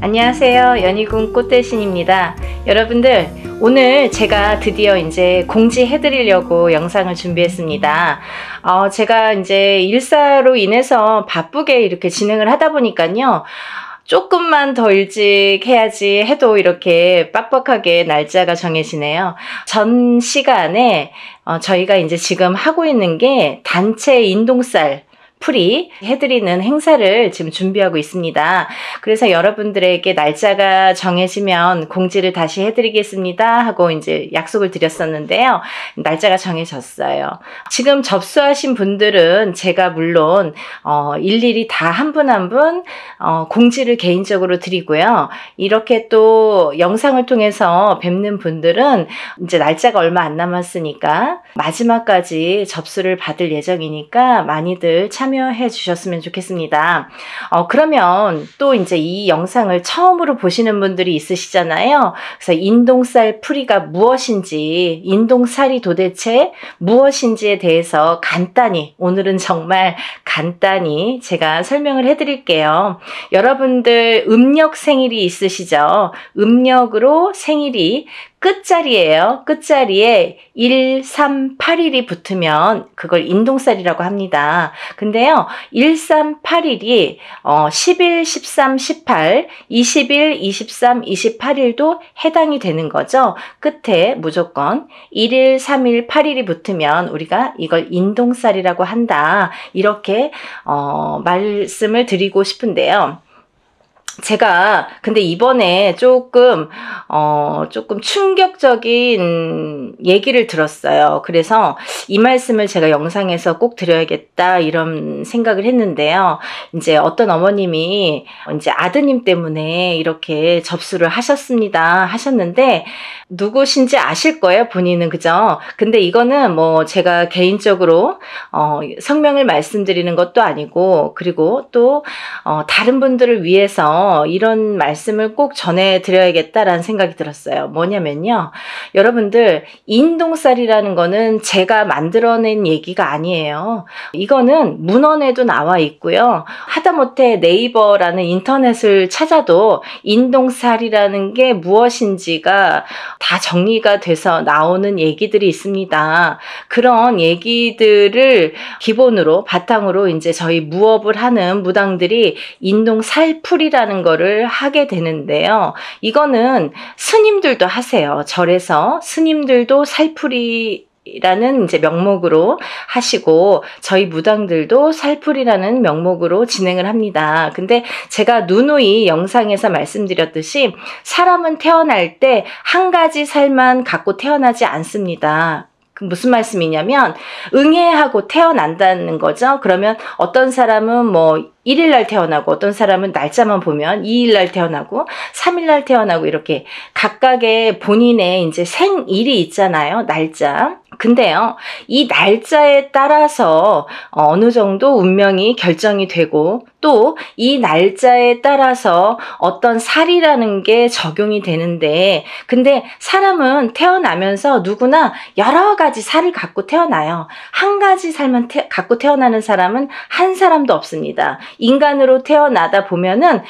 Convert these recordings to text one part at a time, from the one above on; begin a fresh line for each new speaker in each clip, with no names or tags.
안녕하세요. 연희군 꽃대신입니다. 여러분들, 오늘 제가 드디어 이제 공지해드리려고 영상을 준비했습니다. 제가 이제 일사로 인해서 바쁘게 이렇게 진행을 하다 보니까요. 조금만 더 일찍 해야지 해도 이렇게 빡빡하게 날짜가 정해지네요. 전 시간에 저희가 이제 지금 하고 있는 게 단체 인동쌀 풀이 해드리는 행사를 지금 준비하고 있습니다. 그래서 여러분들에게 날짜가 정해지면 공지를 다시 해드리겠습니다 하고 이제 약속을 드렸었는데요. 날짜가 정해졌어요. 지금 접수하신 분들은 제가 물론 일일이 다 한 분 한 분 공지를 개인적으로 드리고요. 이렇게 또 영상을 통해서 뵙는 분들은 이제 날짜가 얼마 안 남았으니까 마지막까지 접수를 받을 예정이니까 많이들 참여해 주셨으면 좋겠습니다. 그러면 또 이제 이 영상을 처음으로 보시는 분들이 있으시잖아요. 그래서 인동쌀 풀이가 무엇인지, 인동쌀이 도대체 무엇인지에 대해서 간단히, 오늘은 정말 간단히 제가 설명을 해드릴게요. 여러분들 음력 생일이 있으시죠? 음력으로 생일이 끝자리예요. 끝자리에 1, 3, 8일이 붙으면 그걸 인동쌀이라고 합니다. 근데요, 1, 3, 8일이 10일, 13, 18, 20일, 23, 28일도 해당이 되는 거죠. 끝에 무조건 1일, 3일, 8일이 붙으면 우리가 이걸 인동쌀이라고 한다. 이렇게 말씀을 드리고 싶은데요. 제가 근데 이번에 조금 충격적인 얘기를 들었어요. 그래서 이 말씀을 제가 영상에서 꼭 드려야겠다 이런 생각을 했는데요. 이제 어떤 어머님이 이제 아드님 때문에 이렇게 접수를 하셨는데 누구신지 아실 거예요, 본인은. 그죠? 근데 이거는 뭐 제가 개인적으로 성명을 말씀드리는 것도 아니고, 그리고 또 다른 분들을 위해서 이런 말씀을 꼭 전해드려야겠다라는 생각이 들었어요. 뭐냐면요, 여러분들, 인동쌀이라는 거는 제가 만들어낸 얘기가 아니에요. 이거는 문헌에도 나와 있고요. 하다못해 네이버라는 인터넷을 찾아도 인동쌀이라는 게 무엇인지가 다 정리가 돼서 나오는 얘기들이 있습니다. 그런 얘기들을 기본으로 바탕으로 이제 저희 무업을 하는 무당들이 인동살풀이라는 거를 하게 되는데요. 이거는 스님들도 하세요. 절에서 스님들도 살풀이 라는 이제 명목으로 하시고, 저희 무당들도 살풀이라는 명목으로 진행을 합니다. 근데 제가 누누이 영상에서 말씀드렸듯이 사람은 태어날 때 한 가지 살만 갖고 태어나지 않습니다. 무슨 말씀이냐면 응애하고 태어난다는 거죠. 그러면 어떤 사람은 뭐 1일날 태어나고, 어떤 사람은 날짜만 보면 2일날 태어나고 3일날 태어나고, 이렇게 각각의 본인의 이제 생일이 있잖아요. 날짜. 근데요, 이 날짜에 따라서 어느 정도 운명이 결정이 되고, 또 이 날짜에 따라서 어떤 살이라는 게 적용이 되는데, 근데 사람은 태어나면서 누구나 여러 가지 살을 갖고 태어나요. 한 가지 살만 갖고 태어나는 사람은 한 사람도 없습니다. 인간으로 태어나다 보면은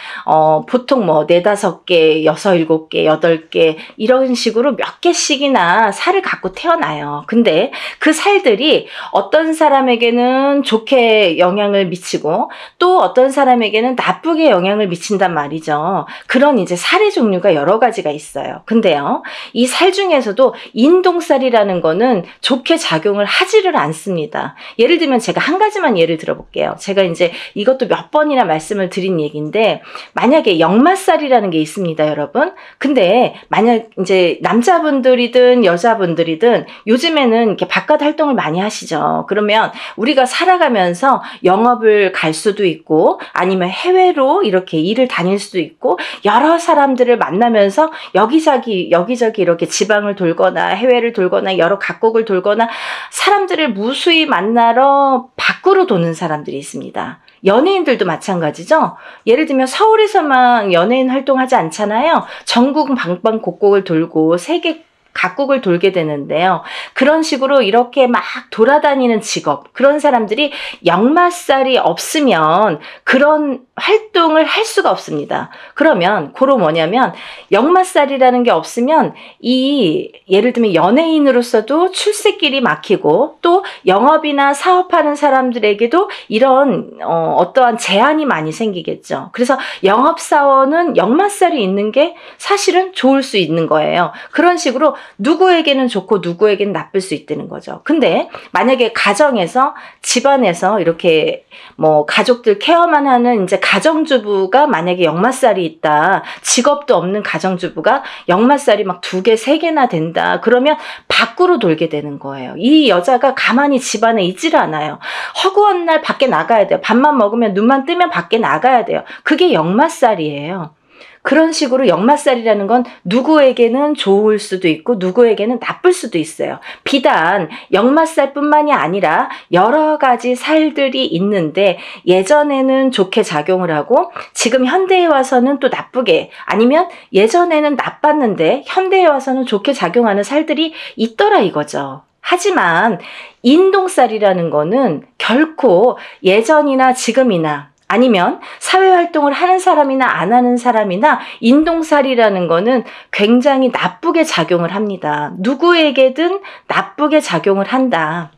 보통 뭐 4, 5개, 6, 7개, 8개 이런 식으로 몇 개씩이나 살을 갖고 태어나요. 근데 그 살들이 어떤 사람에게는 좋게 영향을 미치고, 또 어떤 사람에게는 나쁘게 영향을 미친단 말이죠. 그런 이제 살의 종류가 여러 가지가 있어요. 근데요, 이 살 중에서도 인동살이라는 거는 좋게 작용을 하지를 않습니다. 예를 들면 제가 한 가지만 예를 들어볼게요. 제가 이제 이것도 몇 번이나 말씀을 드린 얘기인데, 만약에 역마살이라는 게 있습니다, 여러분. 근데 만약 이제 남자분들이든 여자분들이든 요즘에는 이렇게 바깥 활동을 많이 하시죠. 그러면 우리가 살아가면서 영업을 갈 수도 있고, 아니면 해외로 이렇게 일을 다닐 수도 있고, 여러 사람들을 만나면서 여기저기 이렇게 지방을 돌거나 해외를 돌거나 여러 각국을 돌거나 사람들을 무수히 만나러 밖으로 도는 사람들이 있습니다. 연예인들도 마찬가지죠. 예를 들면 서울에서만 연예인 활동하지 않잖아요. 전국 방방곡곡을 돌고 세계 각국을 돌게 되는데요. 그런 식으로 이렇게 막 돌아다니는 직업, 그런 사람들이 역마살이 없으면 그런 활동을 할 수가 없습니다. 그러면 그로 뭐냐면 역마살이라는 게 없으면 예를 들면 연예인으로서도 출세길이 막히고 또 영업이나 사업하는 사람들에게도 이런 어떠한 제한이 많이 생기겠죠. 그래서 영업사원은 역마살이 있는 게 사실은 좋을 수 있는 거예요. 그런 식으로 누구에게는 좋고 누구에게는 나쁠 수 있다는 거죠. 근데 만약에 가정에서 집안에서 이렇게 뭐 가족들 케어만 하는 이제 가정주부가 만약에 역마살이 있다. 직업도 없는 가정주부가 역마살이 막 2개, 3개나 된다. 그러면 밖으로 돌게 되는 거예요. 이 여자가 가만히 집안에 있지를 않아요. 허구한 날 밖에 나가야 돼요. 밥만 먹으면 눈만 뜨면 밖에 나가야 돼요. 그게 역마살이에요. 그런 식으로 역마살이라는 건 누구에게는 좋을 수도 있고 누구에게는 나쁠 수도 있어요. 비단 역마살뿐만이 아니라 여러 가지 살들이 있는데 예전에는 좋게 작용을 하고 지금 현대에 와서는 또 나쁘게, 아니면 예전에는 나빴는데 현대에 와서는 좋게 작용하는 살들이 있더라 이거죠. 하지만 인동살이라는 거는 결코 예전이나 지금이나 아니면 사회활동을 하는 사람이나 안 하는 사람이나 인동살이라는 거는 굉장히 나쁘게 작용을 합니다. 누구에게든 나쁘게 작용을 한다.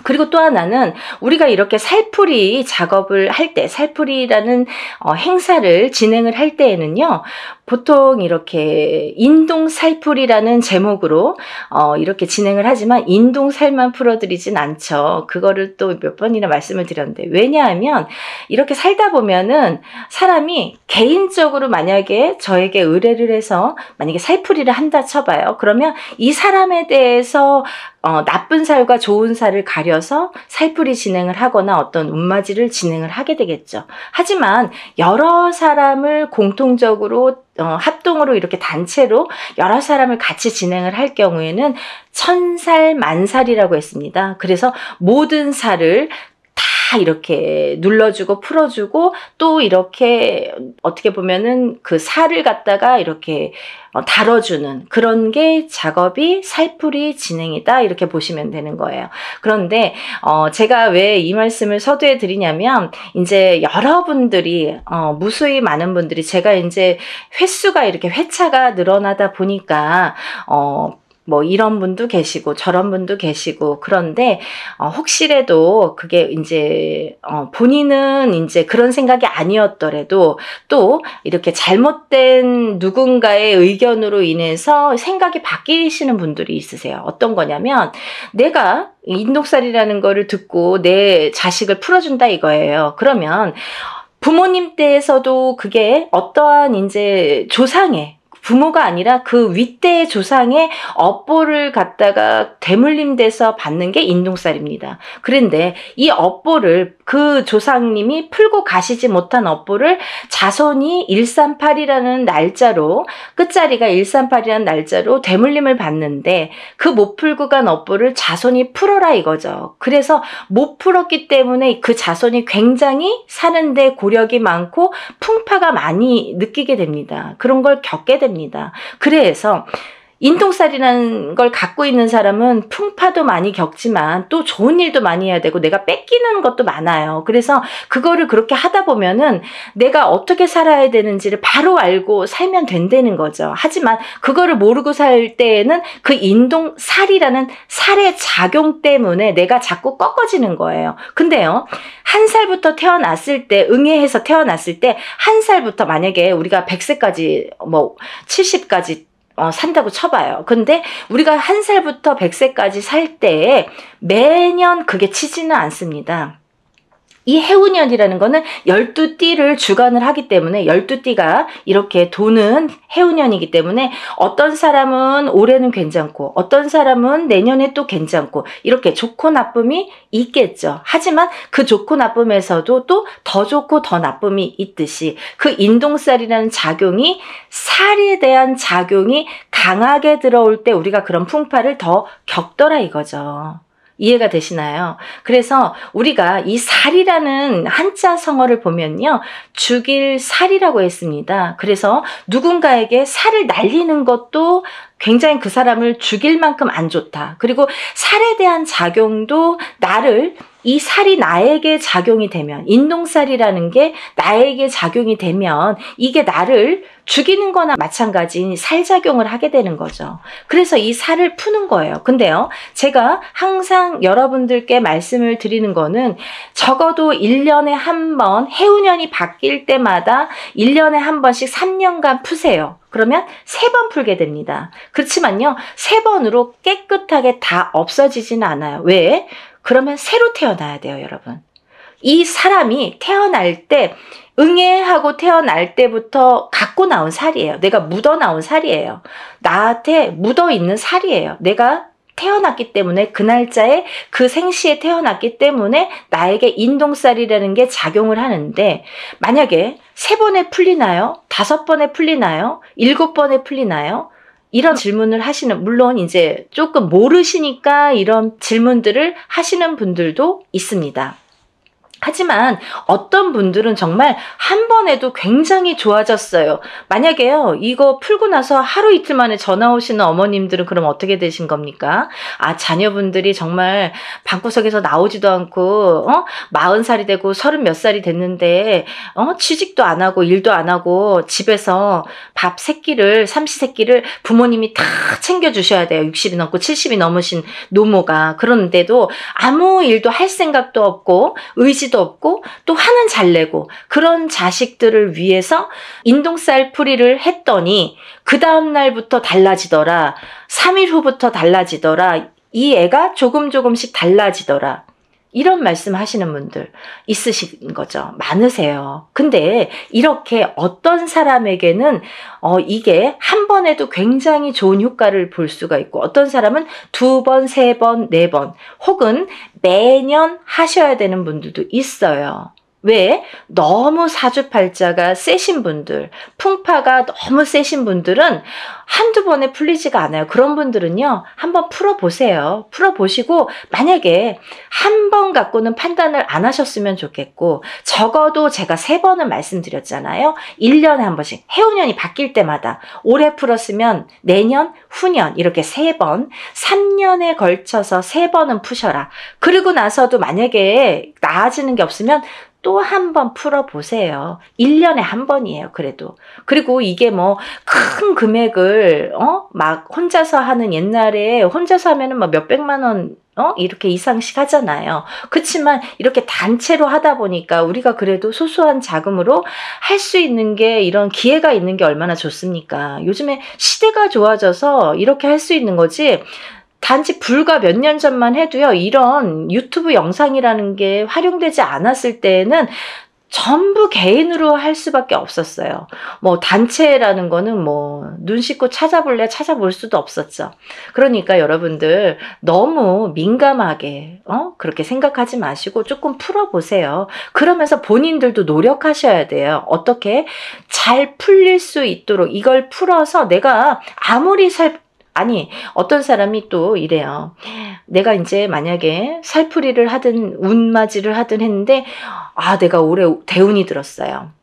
그리고 또 하나는 우리가 이렇게 살풀이 작업을 할 때, 살풀이라는 행사를 진행을 할 때에는요, 보통 이렇게 인동살풀이라는 제목으로 이렇게 진행을 하지만 인동살만 풀어드리진 않죠. 그거를 또 몇 번이나 말씀을 드렸는데, 왜냐하면 이렇게 살다 보면은 사람이 개인적으로 만약에 저에게 의뢰를 해서 만약에 살풀이를 한다 쳐봐요. 그러면 이 사람에 대해서 나쁜 살과 좋은 살을 가려서 살풀이 진행을 하거나 어떤 운맞이를 진행을 하게 되겠죠. 하지만 여러 사람을 공통적으로 합동으로 이렇게 단체로 여러 사람을 같이 진행을 할 경우에는 천살 만살이라고 했습니다. 그래서 모든 살을 다 이렇게 눌러주고 풀어주고 또 이렇게 어떻게 보면은 그 살을 갖다가 이렇게 다뤄주는 그런 게 작업이 살풀이 진행이다, 이렇게 보시면 되는 거예요. 그런데 제가 왜 이 말씀을 서두에 드리냐면, 이제 여러분들이 무수히 많은 분들이, 제가 이제 횟수가 이렇게 회차가 늘어나다 보니까 뭐 이런 분도 계시고 저런 분도 계시고, 그런데 혹시라도 그게 이제 본인은 이제 그런 생각이 아니었더라도 또 이렇게 잘못된 누군가의 의견으로 인해서 생각이 바뀌시는 분들이 있으세요. 어떤 거냐면, 내가 인동살이라는 거를 듣고 내 자식을 풀어준다 이거예요. 그러면 부모님 때에서도 그게 어떠한 이제 조상의, 부모가 아니라 그 윗대의 조상의 업보를 갖다가 대물림돼서 받는 게 인동살입니다. 그런데 이 업보를, 그 조상님이 풀고 가시지 못한 업보를 자손이 138이라는 날짜로, 끝자리가 138이라는 날짜로 대물림을 받는데, 그 못 풀고 간 업보를 자손이 풀어라 이거죠. 그래서 못 풀었기 때문에 그 자손이 굉장히 사는데 고력이 많고 풍파가 많이 느끼게 됩니다. 그런 걸 겪게 됩니다. 그래서 인동살이라는 걸 갖고 있는 사람은 풍파도 많이 겪지만 또 좋은 일도 많이 해야 되고 내가 뺏기는 것도 많아요. 그래서 그거를 그렇게 하다 보면은 내가 어떻게 살아야 되는지를 바로 알고 살면 된다는 거죠. 하지만 그거를 모르고 살 때에는 그 인동살이라는 살의 작용 때문에 내가 자꾸 꺾어지는 거예요. 근데요, 1살부터 태어났을 때, 응애해서 태어났을 때 1살부터 만약에 우리가 100세까지 뭐 70까지 산다고 쳐봐요. 근데 우리가 1살부터 100세까지 살 때 매년 그게 치지는 않습니다. 이 해운년이라는 거는 12띠를 주관을 하기 때문에 12띠가 이렇게 도는 해운년이기 때문에 어떤 사람은 올해는 괜찮고 어떤 사람은 내년에 또 괜찮고 이렇게 좋고 나쁨이 있겠죠. 하지만 그 좋고 나쁨에서도 또 더 좋고 더 나쁨이 있듯이 그 인동살이라는 작용이, 살에 대한 작용이 강하게 들어올 때 우리가 그런 풍파를 더 겪더라 이거죠. 이해가 되시나요? 그래서 우리가 이 살이라는 한자 성어를 보면요. 죽일 살이라고 했습니다. 그래서 누군가에게 살을 날리는 것도 굉장히 그 사람을 죽일 만큼 안 좋다. 그리고 살에 대한 작용도 이 살이 나에게 작용이 되면, 인동살이라는 게 나에게 작용이 되면 이게 나를 죽이는 거나 마찬가지인 살작용을 하게 되는 거죠. 그래서 이 살을 푸는 거예요. 근데요, 제가 항상 여러분들께 말씀을 드리는 거는 적어도 1년에 한 번, 해운년이 바뀔 때마다 1년에 한 번씩 3년간 푸세요. 그러면 3번 풀게 됩니다. 그렇지만요, 3번으로 깨끗하게 다 없어지지는 않아요. 왜? 그러면 새로 태어나야 돼요, 여러분. 이 사람이 태어날 때, 응애하고 태어날 때부터 갖고 나온 살이에요. 내가 묻어 나온 살이에요. 나한테 묻어 있는 살이에요. 내가 태어났기 때문에, 그 날짜에 그 생시에 태어났기 때문에 나에게 인동살이라는 게 작용을 하는데, 만약에 3번에 풀리나요? 5번에 풀리나요? 7번에 풀리나요? 이런 질문을 물론 이제 조금 모르시니까 이런 질문들을 하시는 분들도 있습니다. 하지만 어떤 분들은 정말 한 번에도 굉장히 좋아졌어요. 만약에요, 이거 풀고 나서 하루 이틀 만에 전화 오시는 어머님들은 그럼 어떻게 되신 겁니까? 자녀분들이 정말 방구석에서 나오지도 않고 40살이 되고 30 몇 살이 됐는데 취직도 안 하고 일도 안 하고 집에서 밥 세끼를, 삼시세끼를 부모님이 다 챙겨주셔야 돼요. 60이 넘고 70이 넘으신 노모가. 그런데도 아무 일도 할 생각도 없고 의지도 없고 또 화는 잘 내고, 그런 자식들을 위해서 인동살 풀이를 했더니 그 다음 날부터 달라지더라. 3일 후부터 달라지더라. 이 애가 조금씩 달라지더라. 이런 말씀 하시는 분들 있으신 거죠. 많으세요. 근데 이렇게 어떤 사람에게는 이게 한 번에도 굉장히 좋은 효과를 볼 수가 있고, 어떤 사람은 2번, 3번, 4번 혹은 매년 하셔야 되는 분들도 있어요. 왜? 너무 사주팔자가 세신 분들, 풍파가 너무 세신 분들은 한두 번에 풀리지가 않아요. 그런 분들은요, 한번 풀어보세요. 풀어보시고 만약에 한 번 갖고는 판단을 안 하셨으면 좋겠고, 적어도 제가 3번은 말씀드렸잖아요. 1년에 한 번씩, 해운년이 바뀔 때마다 올해 풀었으면 내년, 후년 이렇게 3번, 3년에 걸쳐서 3번은 푸셔라. 그리고 나서도 만약에 나아지는 게 없으면 또 한 번 풀어보세요. 1년에 한 번이에요, 그래도. 그리고 이게 뭐 큰 금액을 막 혼자서 하는, 옛날에 혼자서 하면은 막 몇백만 원 이렇게 이상씩 하잖아요. 그렇지만 이렇게 단체로 하다 보니까 우리가 그래도 소소한 자금으로 할 수 있는 게, 이런 기회가 있는 게 얼마나 좋습니까? 요즘에 시대가 좋아져서 이렇게 할 수 있는 거지, 단지 불과 몇 년 전만 해도요, 이런 유튜브 영상이라는 게 활용되지 않았을 때에는 전부 개인으로 할 수밖에 없었어요. 뭐 단체라는 거는 뭐 눈 씻고 찾아볼 수도 없었죠. 그러니까 여러분들 너무 민감하게 그렇게 생각하지 마시고 조금 풀어보세요. 그러면서 본인들도 노력하셔야 돼요. 어떻게 잘 풀릴 수 있도록 이걸 풀어서 내가 아무리 어떤 사람이 또 이래요. 내가 이제 만약에 살풀이를 하든 운맞이를 하든 했는데, 내가 올해 대운이 들었어요.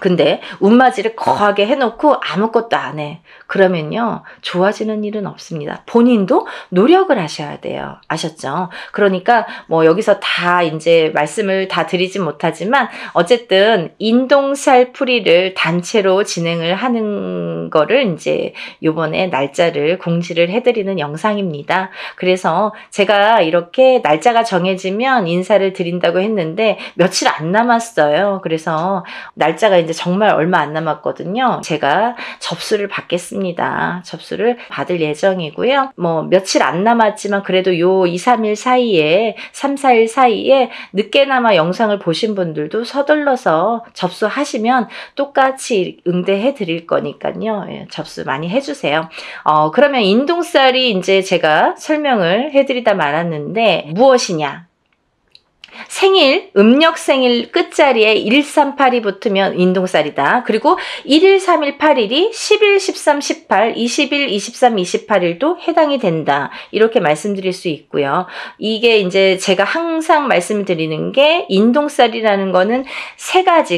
근데 운맞이를 거하게 해놓고 아무것도 안 해. 그러면요, 좋아지는 일은 없습니다. 본인도 노력을 하셔야 돼요. 아셨죠? 그러니까 뭐 여기서 다 이제 말씀을 다 드리진 못하지만, 어쨌든 인동살 풀이를 단체로 진행을 하는 거를 이제 요번에 날짜를 공지를 해드리는 영상입니다. 그래서 제가 이렇게 날짜가 정해지면 인사를 드린다고 했는데 며칠 안 남았어요. 그래서 날짜가 이제 정말 얼마 안 남았거든요. 제가 접수를 받겠습니다. 접수를 받을 예정이고요. 뭐 며칠 안 남았지만 그래도 요 2, 3일 사이에, 3, 4일 사이에 늦게나마 영상을 보신 분들도 서둘러서 접수하시면 똑같이 응대해 드릴 거니까요. 접수 많이 해주세요. 그러면 인동살이 이제 제가 설명을 해드리다 말았는데 무엇이냐? 생일, 음력 생일 끝자리에 1382 붙으면 인동살이다. 그리고 1일, 3일, 8일이 10일, 13, 18, 20일, 23, 28일도 해당이 된다. 이렇게 말씀드릴 수 있고요. 이게 이제 제가 항상 말씀드리는 게 인동살이라는 거는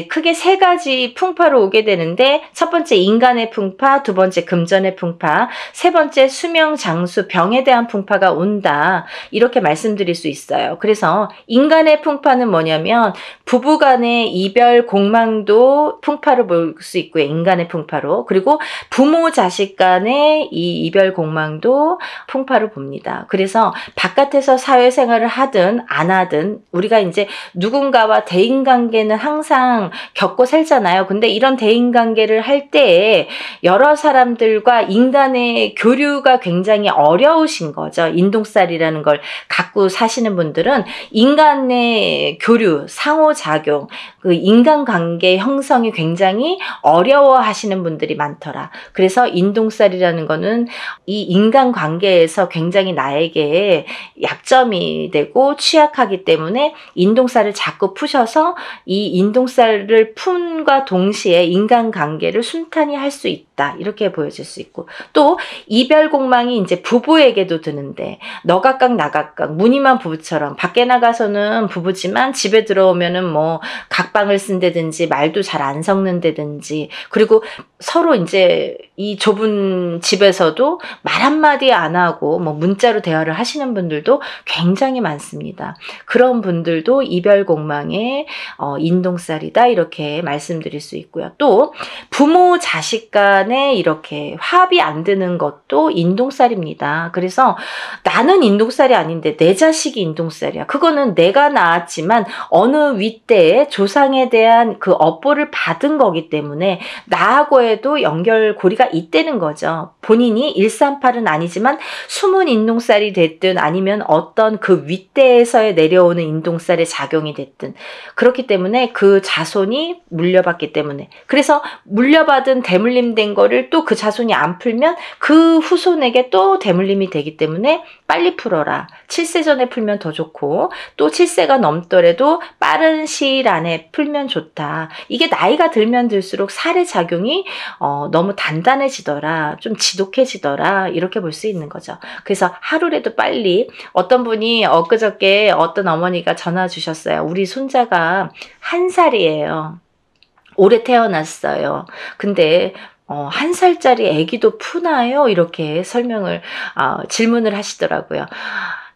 크게 세 가지 풍파로 오게 되는데 첫 번째 인간의 풍파, 두 번째 금전의 풍파, 세 번째 수명, 장수, 병에 대한 풍파가 온다. 이렇게 말씀드릴 수 있어요. 그래서 인간의 풍파는 뭐냐면 부부간의 이별 공망도 풍파로 볼 수 있고요. 인간의 풍파로. 그리고 부모 자식 간의 이 이별 공망도 풍파로 봅니다. 그래서 바깥에서 사회생활을 하든 안 하든 우리가 이제 누군가와 대인관계는 항상 겪고 살잖아요. 근데 이런 대인관계를 할 때에 여러 사람들과 인간의 교류가 굉장히 어려우신 거죠. 인동살이라는 걸 갖고 사시는 분들은 인간의 교류, 상호작용, 그 인간관계 형성이 굉장히 어려워하시는 분들이 많더라. 그래서 인동살이라는 거는 이 인간관계에서 굉장히 나에게 약점이 되고 취약하기 때문에 인동살을 자꾸 푸셔서 이 인동살을 푼과 동시에 인간관계를 순탄히 할 수 있다. 이렇게 보여질 수 있고 또 이별 공망이 이제 부부에게도 드는데 너 각각 나 각각 무늬만 부부처럼 밖에 나가서는 부부지만 집에 들어오면은 뭐 각방을 쓴다든지 말도 잘 안 섞는다든지 그리고 서로 이제 이 좁은 집에서도 말 한마디 안 하고 뭐 문자로 대화를 하시는 분들도 굉장히 많습니다. 그런 분들도 이별 공망의 인동살이다 이렇게 말씀드릴 수 있고요. 또 부모 자식 간에 이렇게 합이 안 드는 것도 인동살입니다. 그래서 나는 인동살이 아닌데 내 자식이 인동살이야. 그거는 내가 낳았지만 어느 윗대에 조상에 대한 그 업보를 받은 거기 때문에 나하고에도 연결고리가 있다는 거죠. 본인이 138은 아니지만 숨은 인동살이 됐든 아니면 어떤 그 윗대에서의 내려오는 인동살의 작용이 됐든 그렇기 때문에 그 자손이 물려받기 때문에 그래서 물려받은 대물림된 거를 또 그 자손이 안 풀면 그 후손에게 또 대물림이 되기 때문에 빨리 풀어라. 7세 전에 풀면 더 좋고 또 7세가 넘더라도 빠른 시일 안에 풀면 좋다. 이게 나이가 들면 들수록 살의 작용이 너무 단단해지더라. 좀 지독해지더라. 이렇게 볼 수 있는 거죠. 그래서 하루라도 빨리 어떤 분이 엊그저께 어떤 어머니가 전화 주셨어요. 우리 손자가 1살이에요. 올해 태어났어요. 근데 1살짜리 아기도 푸나요? 이렇게 질문을 하시더라고요.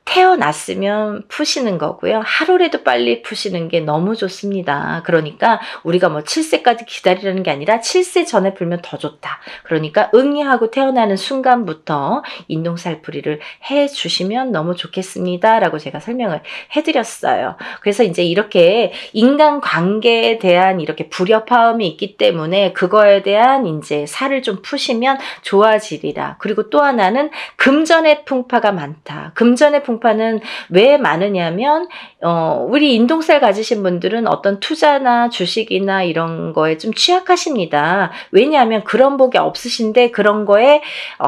태어났으면 푸시는 거고요. 하루라도 빨리 푸시는 게 너무 좋습니다. 그러니까 우리가 뭐 7세까지 기다리라는 게 아니라 7세 전에 풀면 더 좋다. 그러니까 응애하고 태어나는 순간부터 인동살풀이를 해주시면 너무 좋겠습니다. 라고 제가 설명을 해드렸어요. 그래서 이제 이렇게 인간관계에 대한 이렇게 불협화음이 있기 때문에 그거에 대한 이제 살을 좀 푸시면 좋아지리라. 그리고 또 하나는 금전의 풍파가 많다. 금전의 풍파는 왜 많으냐면 우리 인동살 가지신 분들은 어떤 투자나 주식이나 이런 거에 좀 취약하십니다. 왜냐하면 그런 복이 없으신데 그런 거에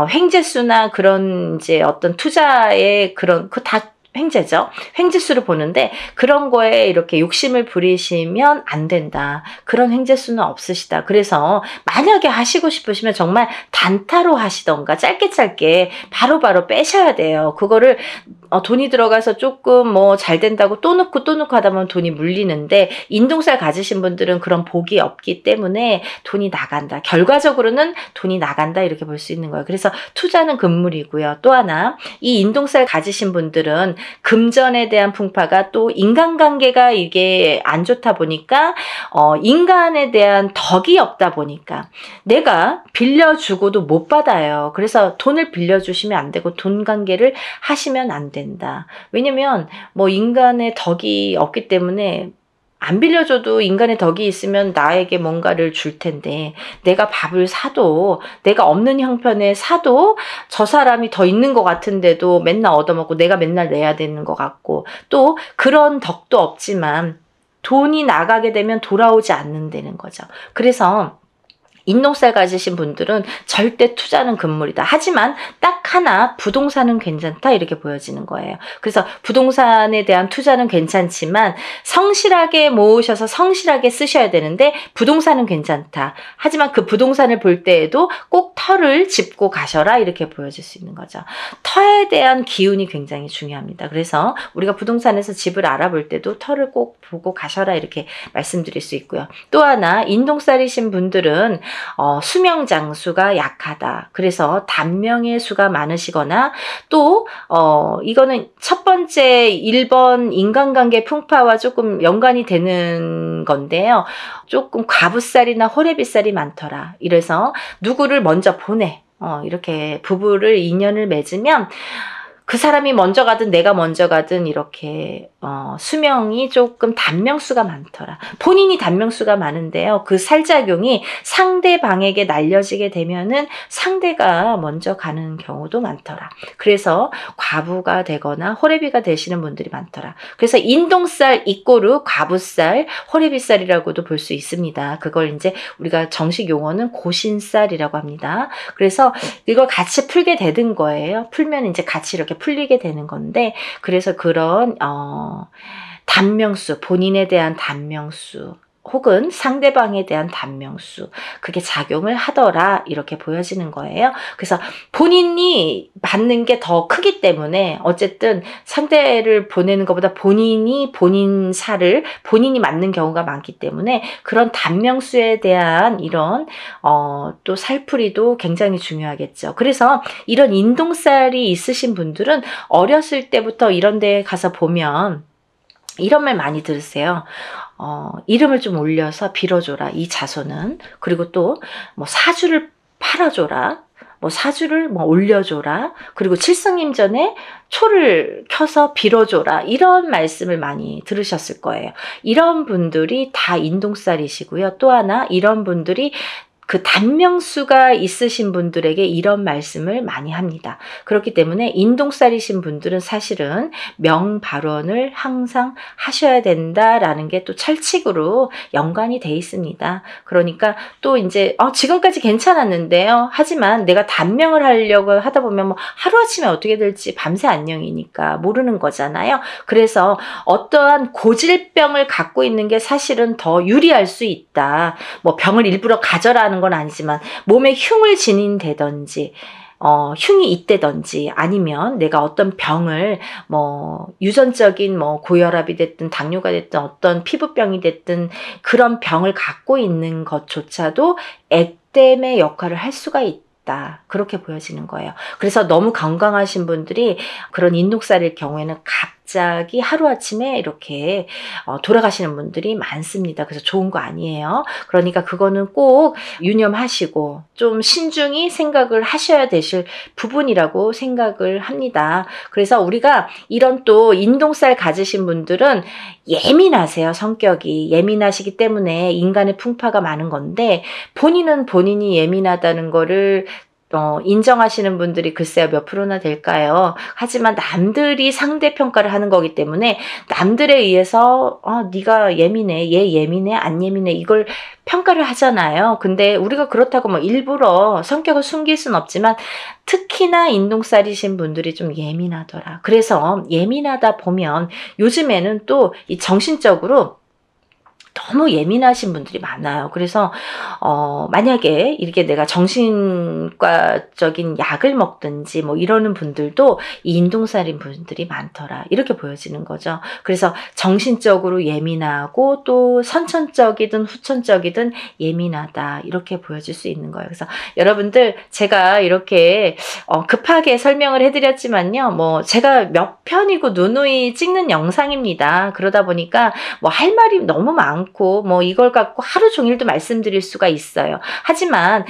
횡재수나 그런 이제 어떤 투자의 그런 그 다 횡재죠. 횡재수를 보는데 그런 거에 이렇게 욕심을 부리시면 안 된다. 그런 횡재수는 없으시다. 그래서 만약에 하시고 싶으시면 정말 단타로 하시던가 짧게 바로바로 빼셔야 돼요. 그거를 돈이 들어가서 조금 뭐 잘 된다고 또 넣고 하다 보면 돈이 물리는데 인동살 가지신 분들은 그런 복이 없기 때문에 돈이 나간다. 결과적으로는 돈이 나간다 이렇게 볼 수 있는 거예요. 그래서 투자는 금물이고요. 또 하나 이 인동살 가지신 분들은 금전에 대한 풍파가 또 인간관계가 이게 안 좋다 보니까 인간에 대한 덕이 없다 보니까 내가 빌려주고도 못 받아요. 그래서 돈을 빌려주시면 안 되고 돈 관계를 하시면 안 된다. 왜냐면 뭐 인간의 덕이 없기 때문에 안 빌려줘도 인간의 덕이 있으면 나에게 뭔가를 줄 텐데 내가 밥을 사도 내가 없는 형편에 사도 저 사람이 더 있는 것 같은데도 맨날 얻어먹고 내가 맨날 내야 되는 것 같고 또 그런 덕도 없지만 돈이 나가게 되면 돌아오지 않는다는 거죠. 그래서 인동살 가지신 분들은 절대 투자는 금물이다. 하지만 딱 하나 부동산은 괜찮다 이렇게 보여지는 거예요. 그래서 부동산에 대한 투자는 괜찮지만 성실하게 모으셔서 성실하게 쓰셔야 되는데 부동산은 괜찮다. 하지만 그 부동산을 볼 때에도 꼭 터를 짚고 가셔라 이렇게 보여질 수 있는 거죠. 터에 대한 기운이 굉장히 중요합니다. 그래서 우리가 부동산에서 집을 알아볼 때도 터를 꼭 보고 가셔라 이렇게 말씀드릴 수 있고요. 또 하나 인동살이신 분들은 수명 장수가 약하다. 그래서 단명의 수가 많으시거나 또 이거는 첫 번째 1번 인간관계 풍파와 조금 연관이 되는 건데요. 조금 과부살이나 호래비살이 많더라. 이래서 누구를 먼저 보내. 이렇게 부부를 인연을 맺으면 그 사람이 먼저 가든 내가 먼저 가든 이렇게 수명이 조금 단명수가 많더라. 본인이 단명수가 많은데요. 그 살작용이 상대방에게 날려지게 되면은 상대가 먼저 가는 경우도 많더라. 그래서 과부가 되거나 호래비가 되시는 분들이 많더라. 그래서 인동살 이꼬르 과부살, 호래비살이라고도 볼 수 있습니다. 그걸 이제 우리가 정식 용어는 고신살이라고 합니다. 그래서 이걸 같이 풀게 되는 거예요. 풀면 이제 같이 이렇게 풀리게 되는 건데, 그래서 그런 단명수, 본인에 대한 단명수 혹은 상대방에 대한 단명수, 그게 작용을 하더라 이렇게 보여지는 거예요. 그래서 본인이 받는 게 더 크기 때문에 어쨌든 상대를 보내는 것보다 본인이 본인 살을 본인이 맞는 경우가 많기 때문에 그런 단명수에 대한 이런 또 살풀이도 굉장히 중요하겠죠. 그래서 이런 인동살이 있으신 분들은 어렸을 때부터 이런 데 가서 보면 이런 말 많이 들으세요. 이름을 좀 올려서 빌어줘라, 이 자손은. 그리고 또, 사주를 팔아줘라. 사주를 올려줘라. 그리고 칠성님 전에 초를 켜서 빌어줘라. 이런 말씀을 많이 들으셨을 거예요. 이런 분들이 다 인동살이시고요. 또 하나, 이런 분들이 그 단명수가 있으신 분들에게 이런 말씀을 많이 합니다. 그렇기 때문에 인동살이신 분들은 사실은 명발언을 항상 하셔야 된다라는 게 또 철칙으로 연관이 돼 있습니다. 그러니까 또 이제 지금까지 괜찮았는데요. 하지만 내가 단명을 하려고 하다 보면 하루아침에 어떻게 될지 밤새 안녕이니까 모르는 거잖아요. 그래서 어떠한 고질병을 갖고 있는 게 사실은 더 유리할 수 있다. 병을 일부러 가져라 건 아니지만 몸에 흉을 지닌다든지 흉이 있다든지 아니면 내가 어떤 병을 유전적인 고혈압이 됐든 당뇨가 됐든 어떤 피부병이 됐든 그런 병을 갖고 있는 것조차도 액땜의 역할을 할 수가 있다. 그렇게 보여지는 거예요. 그래서 너무 건강하신 분들이 그런 인동살일 경우에는 갑자기 하루아침에 이렇게 돌아가시는 분들이 많습니다. 그래서 좋은 거 아니에요. 그러니까 그거는 꼭 유념하시고 좀 신중히 생각을 하셔야 되실 부분이라고 생각을 합니다. 그래서 우리가 이런 또 인동살 가지신 분들은 예민하세요. 성격이 예민하시기 때문에 인간의 풍파가 많은 건데 본인은 본인이 예민하다는 거를 인정하시는 분들이 글쎄요 몇 프로나 될까요? 하지만 남들이 상대평가를 하는 거기 때문에 남들에 의해서 네가 예민해, 얘 예민해, 안 예민해 이걸 평가를 하잖아요. 근데 우리가 그렇다고 일부러 성격을 숨길 순 없지만 특히나 인동살이신 분들이 좀 예민하더라. 그래서 예민하다 보면 요즘에는 또 이 정신적으로 너무 예민하신 분들이 많아요. 그래서 만약에 이렇게 내가 정신과적인 약을 먹든지 이러는 분들도 이 인동살인 분들이 많더라. 이렇게 보여지는 거죠. 그래서 정신적으로 예민하고 또 선천적이든 후천적이든 예민하다. 이렇게 보여질 수 있는 거예요. 그래서 여러분들 제가 이렇게 급하게 설명을 해드렸지만요. 제가 몇 편이고 누누이 찍는 영상입니다. 그러다 보니까 할 말이 너무 많고 이걸 갖고 하루 종일도 말씀드릴 수가 있어요. 하지만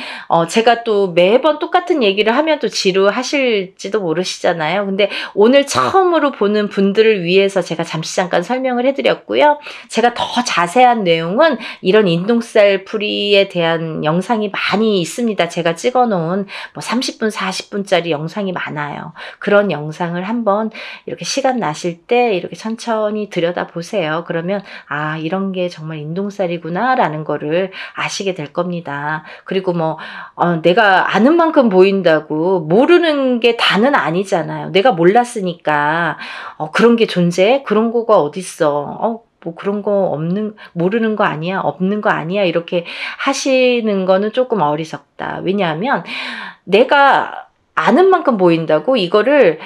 제가 또 매번 똑같은 얘기를 하면 또 지루하실지도 모르시잖아요. 근데 오늘 처음으로 보는 분들을 위해서 제가 잠시 잠깐 설명을 해드렸고요. 제가 더 자세한 내용은 이런 인동살 풀이에 대한 영상이 많이 있습니다. 제가 찍어놓은 30분, 40분짜리 영상이 많아요. 그런 영상을 한번 이렇게 시간 나실 때 이렇게 천천히 들여다보세요. 그러면 이런 게 정말 정말 인동살이구나 라는 거를 아시게 될 겁니다. 그리고 뭐 내가 아는 만큼 보인다고 모르는 게 다는 아니잖아요. 내가 몰랐으니까 그런 게 존재해? 그런 거가 어딨어. 뭐 그런 거 모르는 거 아니야? 없는 거 아니야? 이렇게 하시는 거는 조금 어리석다. 왜냐하면 내가 아는 만큼 보인다고 이거를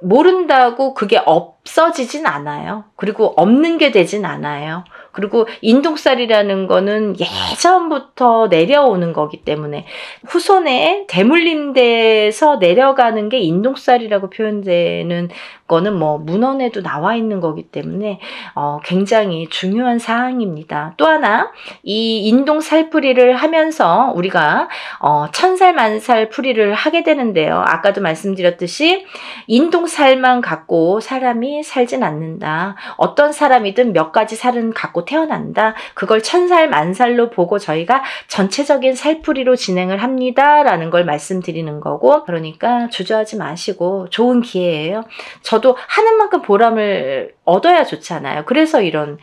모른다고 그게 없어지진 않아요. 그리고 없는 게 되진 않아요. 그리고 인동살이라는 거는 예전부터 내려오는 거기 때문에 후손에 대물림돼서 내려가는 게 인동살이라고 표현되는 거는 뭐 문헌에도 나와 있는 거기 때문에 굉장히 중요한 사항입니다. 또 하나 이 인동살풀이를 하면서 우리가 천살 만살 풀이를 하게 되는데요. 아까도 말씀드렸듯이 인동살만 갖고 사람이 살진 않는다. 어떤 사람이든 몇 가지 살은 갖고 태어난다. 그걸 천살 만살로 보고 저희가 전체적인 살풀이로 진행을 합니다 라는 걸 말씀드리는 거고, 그러니까 주저하지 마시고 좋은 기회예요. 저도 하는 만큼 보람을 얻어야 좋잖아요. 그래서 이런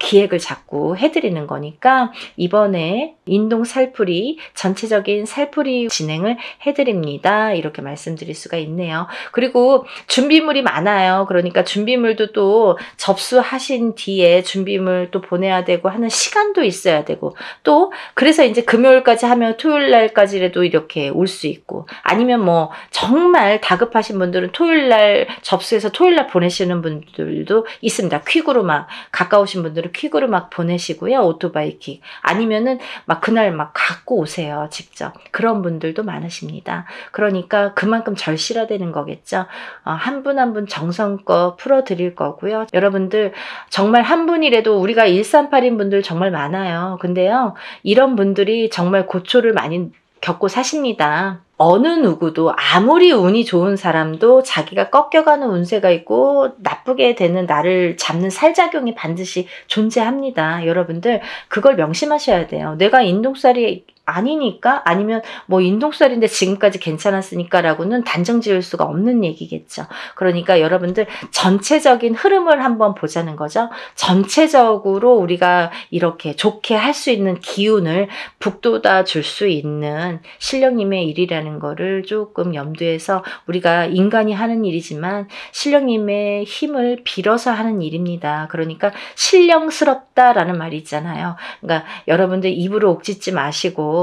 기획을 자꾸 해드리는 거니까 이번에 인동 살풀이 전체적인 살풀이 진행을 해드립니다. 이렇게 말씀드릴 수가 있네요. 그리고 준비물이 많아요. 그러니까 준비물도 또 접수하신 뒤에 준비물 또 보내야 되고 하는 시간도 있어야 되고, 또 그래서 이제 금요일까지 하면 토요일 날까지라도 이렇게 올 수 있고, 아니면 뭐 정말 다급하신 분들은 토요일 날 접수해서 토요일 날 보내시는 분들도 있습니다. 퀵으로 막 가까우신 분들은 퀵으로 막 보내시고요. 오토바이 퀵. 아니면은 막 그날 막 갖고 오세요. 직접. 그런 분들도 많으십니다. 그러니까 그만큼 절실화되는 거겠죠. 한 분 한 분 정성껏 풀어드릴 거고요. 여러분들 정말 한 분이라도, 우리가 138인 분들 정말 많아요. 근데요, 이런 분들이 정말 고초를 많이 겪고 사십니다. 어느 누구도 아무리 운이 좋은 사람도 자기가 꺾여가는 운세가 있고 나쁘게 되는 나를 잡는 살작용이 반드시 존재합니다. 여러분들 그걸 명심하셔야 돼요. 내가 인동살이 아니니까, 아니면 뭐 인동살인데 지금까지 괜찮았으니까 라고는 단정 지을 수가 없는 얘기겠죠. 그러니까 여러분들 전체적인 흐름을 한번 보자는 거죠. 전체적으로 우리가 이렇게 좋게 할 수 있는 기운을 북돋아 줄 수 있는 신령님의 일이라는 거를 조금 염두에서, 우리가 인간이 하는 일이지만 신령님의 힘을 빌어서 하는 일입니다. 그러니까 신령스럽다라는 말이 있잖아요. 그러니까 여러분들 입으로 옥짓지 마시고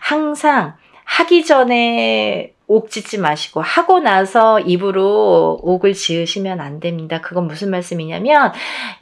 항상 하기 전에 옥 짓지 마시고 하고 나서 입으로 옥을 지으시면 안 됩니다. 그건 무슨 말씀이냐면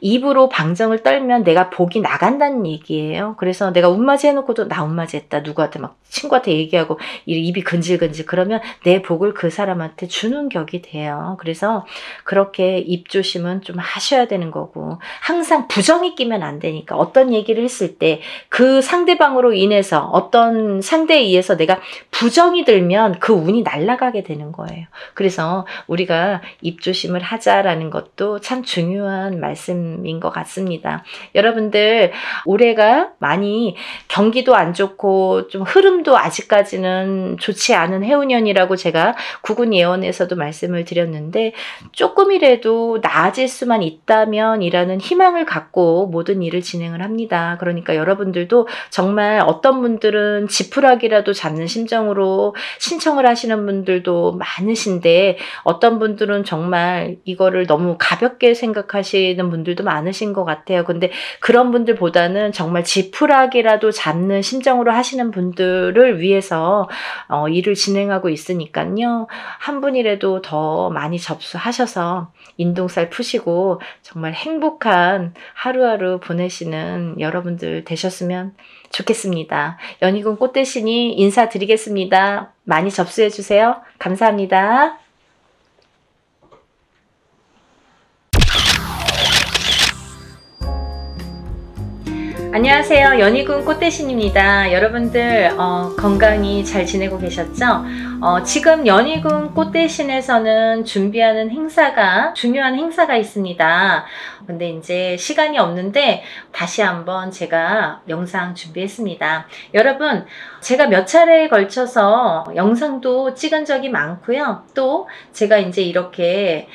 입으로 방정을 떨면 내가 복이 나간다는 얘기예요. 그래서 내가 운맞이 해놓고도 나 운맞이 했다, 누구한테 막 친구한테 얘기하고 입이 근질근질, 그러면 내 복을 그 사람한테 주는 격이 돼요. 그래서 그렇게 입 조심은 좀 하셔야 되는 거고, 항상 부정이 끼면 안 되니까 어떤 얘기를 했을 때 그 상대방으로 인해서 어떤 상대에 의해서 내가 부정이 들면 그 운이 날아가게 되는 거예요. 그래서 우리가 입조심을 하자라는 것도 참 중요한 말씀인 것 같습니다. 여러분들 올해가 많이 경기도 안 좋고 좀 흐름도 아직까지는 좋지 않은 해운년이라고 제가 구군 예언에서도 말씀을 드렸는데, 조금이라도 나아질 수만 있다면 이라는 희망을 갖고 모든 일을 진행을 합니다. 그러니까 여러분들도 정말 어떤 분들은 지푸라기라도 잡는 심정으로 신청을 하시는 분들도 많으신데, 어떤 분들은 정말 이거를 너무 가볍게 생각하시는 분들도 많으신 것 같아요. 근데 그런 분들보다는 정말 지푸라기라도 잡는 심정으로 하시는 분들을 위해서 일을 진행하고 있으니까요. 한 분이라도 더 많이 접수하셔서 인동살 푸시고 정말 행복한 하루하루 보내시는 여러분들 되셨으면 좋겠습니다. 연희군 꽃대신이 인사드리겠습니다. 많이 접수해 주세요. 감사합니다. 안녕하세요. 연희군 꽃대신입니다. 여러분들 건강히 잘 지내고 계셨죠? 지금 연희궁 꽃대신에서는 준비하는 행사가, 중요한 행사가 있습니다. 근데 이제 시간이 없는데 다시 한번 제가 영상 준비했습니다. 여러분, 제가 몇 차례에 걸쳐서 영상도 찍은 적이 많고요. 또 제가 이제 이렇게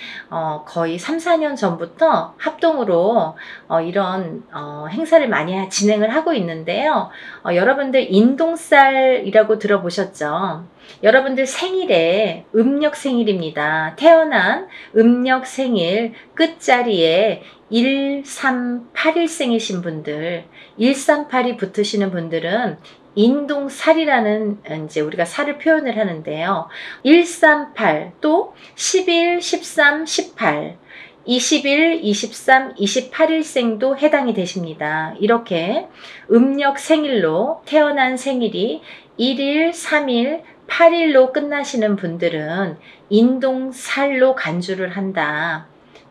거의 3, 4년 전부터 합동으로 이런 행사를 많이 진행을 하고 있는데요. 여러분들 인동살이라고 들어보셨죠? 여러분들 생일에 음력 생일입니다. 태어난 음력 생일 끝자리에 1381생이신 분들, 138이 붙으시는 분들은 인동살이라는 이제 우리가 살을 표현을 하는데요. 138, 또 11, 13, 18, 21, 23, 28일생도 해당이 되십니다. 이렇게 음력 생일로 태어난 생일이 1일, 3일, 8일로 끝나시는 분들은 인동살로 간주를 한다.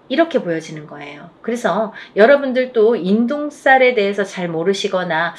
이렇게 보여지는 거예요. 그래서 여러분들도 인동살에 대해서 잘 모르시거나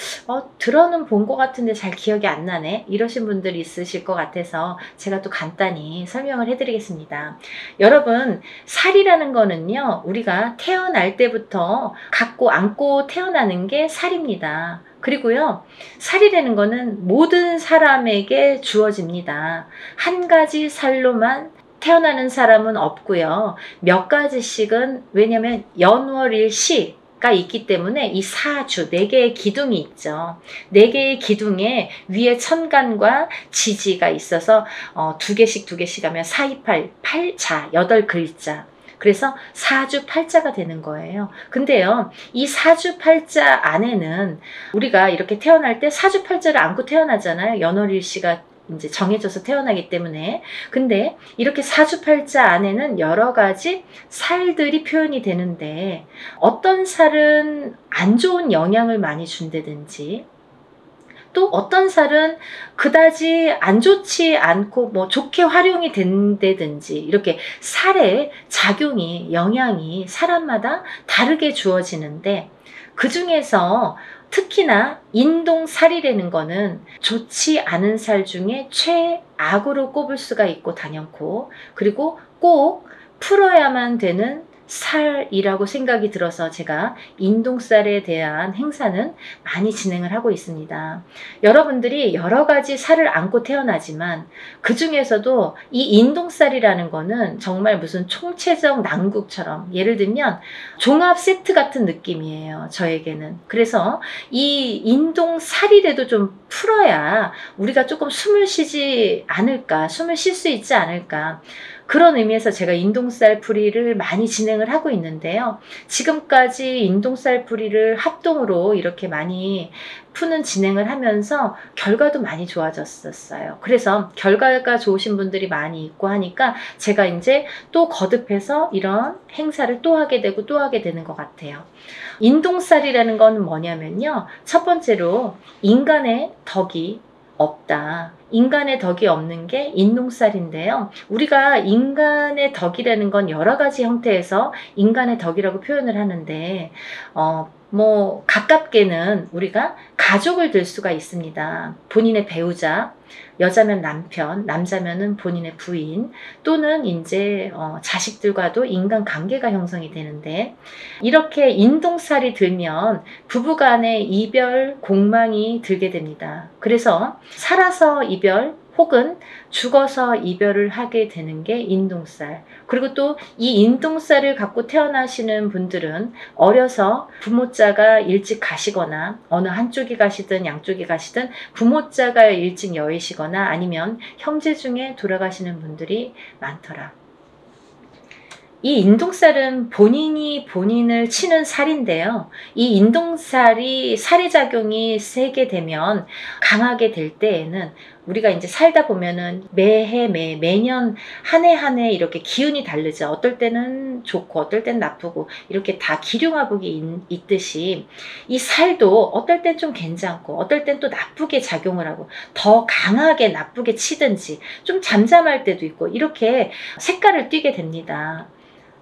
들어는 본 것 같은데 잘 기억이 안 나네, 이러신 분들이 있으실 것 같아서 제가 또 간단히 설명을 해드리겠습니다. 여러분, 살이라는 거는요, 우리가 태어날 때부터 갖고 안고 태어나는 게 살입니다. 그리고요, 살이라는 거는 모든 사람에게 주어집니다. 한 가지 살로만 태어나는 사람은 없고요. 몇 가지씩은, 왜냐면 연월일시가 있기 때문에 이 사주, 4개의 기둥이 있죠. 4개의 기둥에 위에 천간과 지지가 있어서 2개씩 하면 4, 2, 8, 8자, 8글자. 그래서 사주팔자가 되는 거예요. 근데요, 이 사주팔자 안에는 우리가 이렇게 태어날 때 사주팔자를 안고 태어나잖아요. 연월일시가 이제 정해져서 태어나기 때문에. 근데 이렇게 사주팔자 안에는 여러 가지 살들이 표현이 되는데, 어떤 살은 안 좋은 영향을 많이 준다든지, 또 어떤 살은 그다지 안 좋지 않고 뭐 좋게 활용이 된다든지, 이렇게 살의 작용이, 영향이 사람마다 다르게 주어지는데, 그 중에서 특히나 인동살이라는 거는 좋지 않은 살 중에 최악으로 꼽을 수가 있고 단연코, 그리고 꼭 풀어야만 되는 살이라고 생각이 들어서 제가 인동살에 대한 행사는 많이 진행을 하고 있습니다. 여러분들이 여러 가지 살을 안고 태어나지만 그 중에서도 이 인동살이라는 거는 정말 무슨 총체적 난국처럼, 예를 들면 종합 세트 같은 느낌이에요, 저에게는. 그래서 이 인동살이라도 좀 풀어야 우리가 조금 숨을 쉬지 않을까, 숨을 쉴 수 있지 않을까, 그런 의미에서 제가 인동살 풀이를 많이 진행을 하고 있는데요. 지금까지 인동살 풀이를 합동으로 이렇게 많이 푸는 진행을 하면서 결과도 많이 좋아졌었어요. 그래서 결과가 좋으신 분들이 많이 있고 하니까 제가 이제 또 거듭해서 이런 행사를 또 하게 되고 또 하게 되는 것 같아요. 인동살이라는 건 뭐냐면요, 첫 번째로 인간의 덕이 없다. 인간의 덕이 없는 게 인동살인데요. 우리가 인간의 덕이라는 건 여러 가지 형태에서 인간의 덕이라고 표현을 하는데, 뭐 가깝게는 우리가 가족을 들 수가 있습니다. 본인의 배우자, 여자면 남편, 남자면은 본인의 부인, 또는 이제 자식들과도 인간관계가 형성이 되는데, 이렇게 인동살이 들면 부부간의 이별 공망이 들게 됩니다. 그래서 살아서 이별 혹은 죽어서 이별을 하게 되는 게 인동살. 그리고 또 이 인동살을 갖고 태어나시는 분들은 어려서 부모자가 일찍 가시거나, 어느 한쪽이 가시든 양쪽이 가시든 부모자가 일찍 여의시거나 아니면 형제 중에 돌아가시는 분들이 많더라. 이 인동살은 본인이 본인을 치는 살인데요. 이 인동살이 살의 작용이 세게 되면, 강하게 될 때에는 우리가 이제 살다 보면은 매해 매년 한 해 한 해 이렇게 기운이 다르죠. 어떨 때는 좋고 어떨 때는 나쁘고, 이렇게 다 기륭화복이 있듯이 이 살도 어떨 땐 좀 괜찮고 어떨 땐 또 나쁘게 작용을 하고, 더 강하게 나쁘게 치든지 좀 잠잠할 때도 있고, 이렇게 색깔을 띠게 됩니다.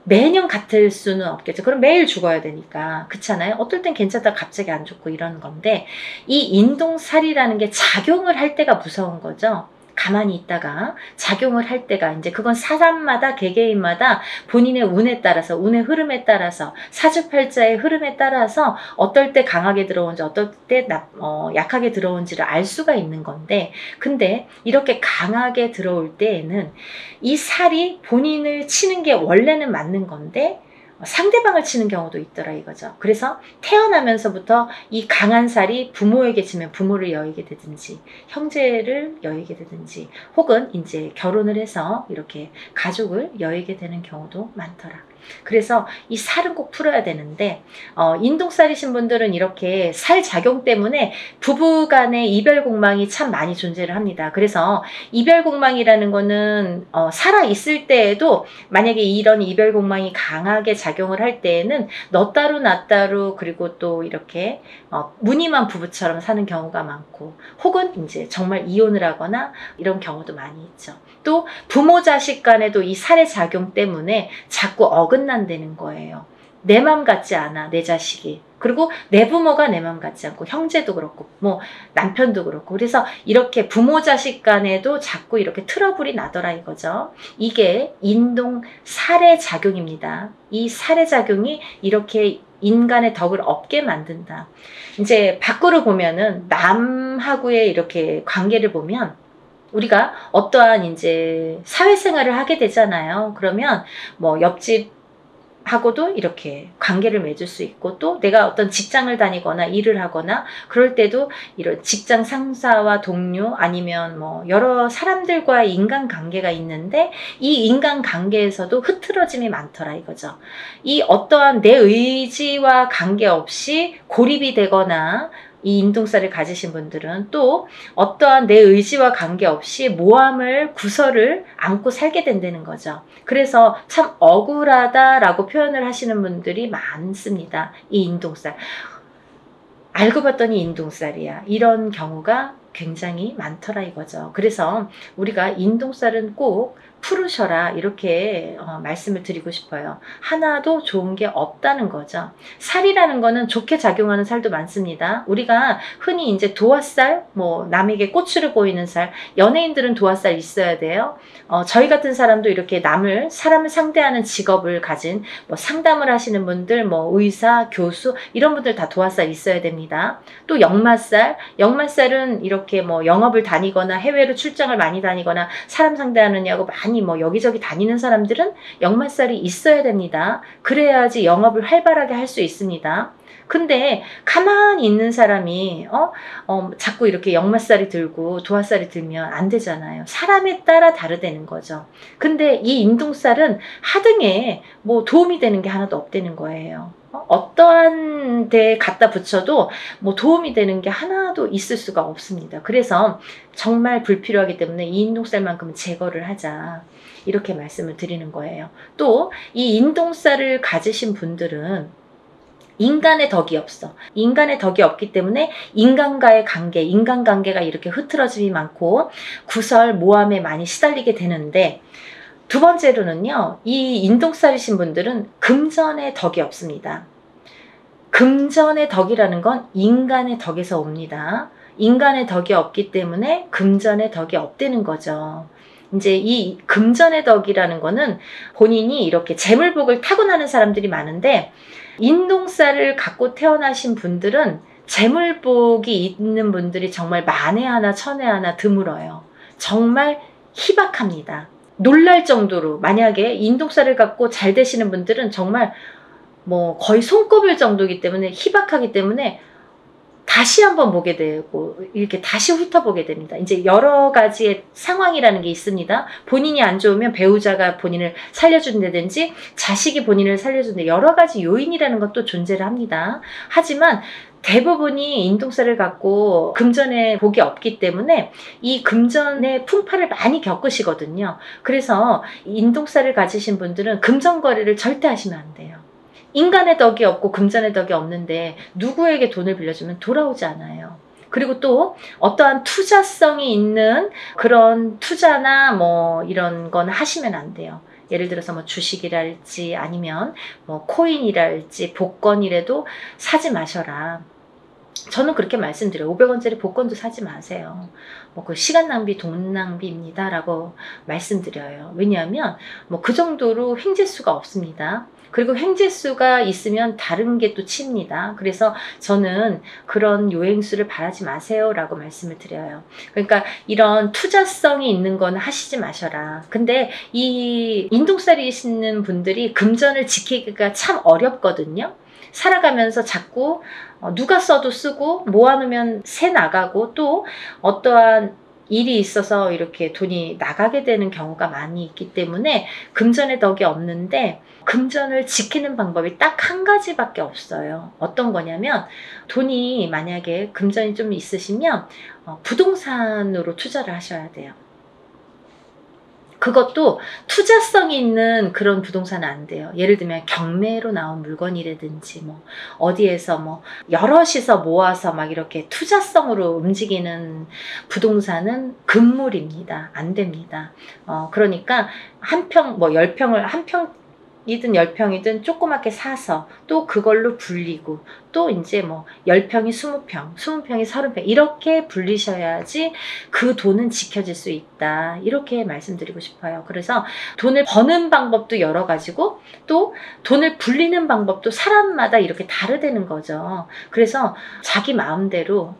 매년 같을 수는 없겠죠. 그럼 매일 죽어야 되니까. 그렇잖아요. 어떨 땐 괜찮다가 갑자기 안 좋고 이러는 건데, 이 인동살이라는 게 작용을 할 때가 무서운 거죠. 가만히 있다가 작용을 할 때가 이제 그건 사람마다 개개인마다 본인의 운에 따라서 운의 흐름에 따라서 사주팔자의 흐름에 따라서 어떨 때 강하게 들어온지 어떨 때 약하게 들어온지를 알 수가 있는 건데 근데 이렇게 강하게 들어올 때에는 이 살이 본인을 치는 게 원래는 맞는 건데 상대방을 치는 경우도 있더라 이거죠. 그래서 태어나면서부터 이 강한 살이 부모에게 치면 부모를 여의게 되든지 형제를 여의게 되든지 혹은 이제 결혼을 해서 이렇게 가족을 여의게 되는 경우도 많더라. 그래서 이 살은 꼭 풀어야 되는데 인동살이신 분들은 이렇게 살 작용 때문에 부부간의 이별공망이 참 많이 존재를 합니다. 그래서 이별공망이라는 거는 살아있을 때에도 만약에 이런 이별공망이 강하게 작용을 할 때에는 너 따로 나 따로 그리고 또 이렇게 무늬만 부부처럼 사는 경우가 많고 혹은 이제 정말 이혼을 하거나 이런 경우도 많이 있죠. 또 부모 자식 간에도 이 살의 작용 때문에 자꾸 어긋난다는 거예요. 내 맘 같지 않아 내 자식이. 그리고 내 부모가 내 맘 같지 않고 형제도 그렇고 뭐 남편도 그렇고 그래서 이렇게 부모 자식 간에도 자꾸 이렇게 트러블이 나더라 이거죠. 이게 인동 살의 작용입니다. 이 살의 작용이 이렇게 인간의 덕을 없게 만든다. 이제 밖으로 보면은 남하고의 이렇게 관계를 보면 우리가 어떠한 이제 사회생활을 하게 되잖아요. 그러면 뭐 옆집하고도 이렇게 관계를 맺을 수 있고 또 내가 어떤 직장을 다니거나 일을 하거나 그럴 때도 이런 직장 상사와 동료 아니면 뭐 여러 사람들과의 인간관계가 있는데 이 인간관계에서도 흐트러짐이 많더라 이거죠. 이 어떠한 내 의지와 관계없이 고립이 되거나 이 인동살을 가지신 분들은 또 어떠한 내 의지와 관계없이 모함을 구설을 안고 살게 된다는 거죠. 그래서 참 억울하다라고 표현을 하시는 분들이 많습니다. 이 인동살. 알고 봤더니 인동살이야. 이런 경우가 굉장히 많더라 이거죠. 그래서 우리가 인동살은 꼭 풀으셔라 이렇게 말씀을 드리고 싶어요. 하나도 좋은 게 없다는 거죠. 살이라는 거는 좋게 작용하는 살도 많습니다. 우리가 흔히 이제 도화살, 뭐 남에게 꼬추를 보이는 살, 연예인들은 도화살 있어야 돼요. 저희 같은 사람도 이렇게 사람을 상대하는 직업을 가진 뭐 상담을 하시는 분들, 뭐 의사, 교수 이런 분들 다 도화살 있어야 됩니다. 또 역마살은 이렇게 뭐 영업을 다니거나 해외로 출장을 많이 다니거나 사람 상대하느냐고 많이 뭐 여기저기 다니는 사람들은 역마살이 있어야 됩니다. 그래야지 영업을 활발하게 할 수 있습니다. 근데 가만히 있는 사람이 자꾸 이렇게 역마살이 들고 도화살이 들면 안 되잖아요. 사람에 따라 다르다는 거죠. 근데 이 인동살은 하등에 뭐 도움이 되는 게 하나도 없다는 거예요. 어떠한 데에 갖다 붙여도 뭐 도움이 되는 게 하나도 있을 수가 없습니다. 그래서 정말 불필요하기 때문에 이 인동살만큼은 제거를 하자 이렇게 말씀을 드리는 거예요. 또 이 인동살을 가지신 분들은 인간의 덕이 없어. 인간의 덕이 없기 때문에 인간과의 관계, 인간관계가 이렇게 흐트러짐이 많고 구설, 모함에 많이 시달리게 되는데 두 번째로는요. 이 인동살이신 분들은 금전의 덕이 없습니다. 금전의 덕이라는 건 인간의 덕에서 옵니다. 인간의 덕이 없기 때문에 금전의 덕이 없다는 거죠. 이제 이 금전의 덕이라는 거는 본인이 이렇게 재물복을 타고나는 사람들이 많은데 인동살을 갖고 태어나신 분들은 재물복이 있는 분들이 정말 만에 하나 천에 하나 드물어요. 정말 희박합니다. 놀랄 정도로 만약에 인동살을 갖고 잘 되시는 분들은 정말 뭐 거의 손꼽을 정도이기 때문에 희박하기 때문에 다시 한번 보게 되고 이렇게 다시 훑어보게 됩니다. 이제 여러 가지의 상황이라는 게 있습니다. 본인이 안 좋으면 배우자가 본인을 살려준다든지 자식이 본인을 살려준다 여러 가지 요인이라는 것도 존재를 합니다. 하지만 대부분이 인동살을 갖고 금전의 복이 없기 때문에 이 금전의 풍파를 많이 겪으시거든요. 그래서 인동살을 가지신 분들은 금전 거래를 절대 하시면 안 돼요. 인간의 덕이 없고 금전의 덕이 없는데 누구에게 돈을 빌려주면 돌아오지 않아요. 그리고 또 어떠한 투자성이 있는 그런 투자나 뭐 이런 건 하시면 안 돼요. 예를 들어서 뭐 주식이랄지 아니면 뭐 코인이랄지 복권이라도 사지 마셔라. 저는 그렇게 말씀드려요. 500원짜리 복권도 사지 마세요. 뭐 그 시간 낭비, 돈 낭비입니다. 라고 말씀드려요. 왜냐하면 뭐 그 정도로 횡재수가 없습니다. 그리고 횡재수가 있으면 다른 게 또 칩니다. 그래서 저는 그런 요행수를 바라지 마세요 라고 말씀을 드려요. 그러니까 이런 투자성이 있는 건 하시지 마셔라. 근데 이 인동살이시는 분들이 금전을 지키기가 참 어렵거든요. 살아가면서 자꾸 누가 써도 쓰고 모아놓으면 새 나가고 또 어떠한 일이 있어서 이렇게 돈이 나가게 되는 경우가 많이 있기 때문에 금전의 덕이 없는데, 금전을 지키는 방법이 딱 한 가지밖에 없어요. 어떤 거냐면, 돈이 만약에 금전이 좀 있으시면 부동산으로 투자를 하셔야 돼요. 그것도 투자성이 있는 그런 부동산은 안 돼요. 예를 들면 경매로 나온 물건이라든지 뭐 어디에서 뭐 여럿이서 모아서 막 이렇게 투자성으로 움직이는 부동산은 금물입니다. 안 됩니다. 그러니까 한 평, 뭐 10평을 한 평이든 10평이든 조그맣게 사서 또 그걸로 불리고, 또 이제 뭐 10평이 20평, 20평이 30평 이렇게 불리셔야지 그 돈은 지켜질 수 있다. 이렇게 말씀드리고 싶어요. 그래서 돈을 버는 방법도 여러 가지고 또 돈을 불리는 방법도 사람마다 이렇게 다르다는 거죠. 그래서 자기 마음대로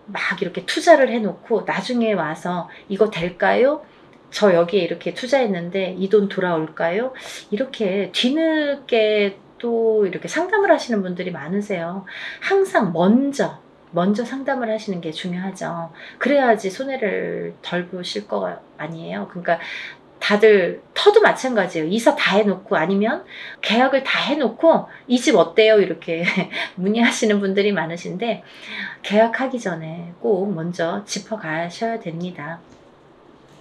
막 이렇게 투자를 해놓고 나중에 와서 이거 될까요? 저 여기에 이렇게 투자했는데 이 돈 돌아올까요? 이렇게 뒤늦게 또 이렇게 상담을 하시는 분들이 많으세요. 항상 먼저 상담을 하시는 게 중요하죠. 그래야지 손해를 덜 보실 거 아니에요. 그러니까 다들 터도 마찬가지예요. 이사 다 해놓고 아니면 계약을 다 해놓고 이 집 어때요? 이렇게 문의하시는 분들이 많으신데, 계약하기 전에 꼭 먼저 짚어가셔야 됩니다.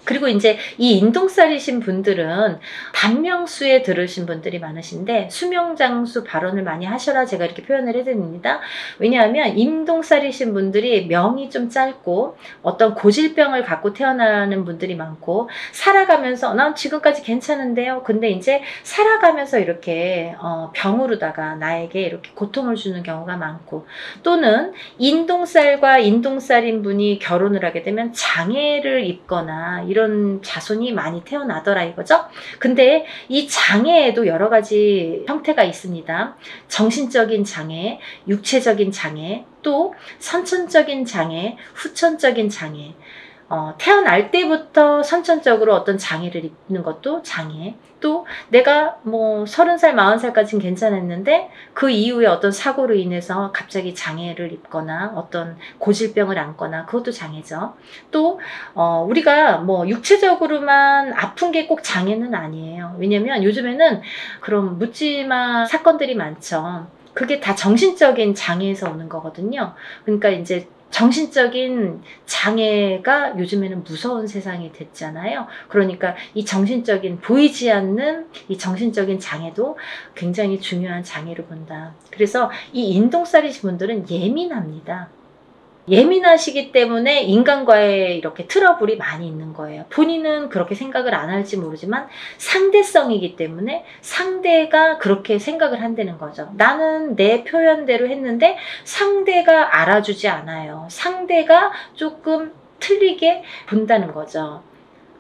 그리고 이제 이 인동살이신 분들은 단명수에 들으신 분들이 많으신데 수명장수 발언을 많이 하셔라 제가 이렇게 표현을 해드립니다. 왜냐하면 인동살이신 분들이 명이 좀 짧고 어떤 고질병을 갖고 태어나는 분들이 많고, 살아가면서 난 지금까지 괜찮은데요. 근데 이제 살아가면서 이렇게 병으로다가 나에게 이렇게 고통을 주는 경우가 많고, 또는 인동살과 인동살인 분이 결혼을 하게 되면 장애를 입거나 이런 자손이 많이 태어나더라 이거죠. 근데 이 장애에도 여러 가지 형태가 있습니다. 정신적인 장애, 육체적인 장애, 또 선천적인 장애, 후천적인 장애. 태어날 때부터 선천적으로 어떤 장애를 입는 것도 장애. 또 내가 뭐 30살, 40살까지는 괜찮았는데 그 이후에 어떤 사고로 인해서 갑자기 장애를 입거나 어떤 고질병을 안거나 그것도 장애죠. 또 우리가 뭐 육체적으로만 아픈 게 꼭 장애는 아니에요. 왜냐면 요즘에는 그런 묻지마 사건들이 많죠. 그게 다 정신적인 장애에서 오는 거거든요. 그러니까 이제 정신적인 장애가 요즘에는 무서운 세상이 됐잖아요. 그러니까 이 정신적인, 보이지 않는 이 정신적인 장애도 굉장히 중요한 장애로 본다. 그래서 이 인동살이신 분들은 예민합니다. 예민하시기 때문에 인간과의 이렇게 트러블이 많이 있는 거예요. 본인은 그렇게 생각을 안 할지 모르지만 상대성이기 때문에 상대가 그렇게 생각을 한다는 거죠. 나는 내 표현대로 했는데 상대가 알아주지 않아요. 상대가 조금 틀리게 본다는 거죠.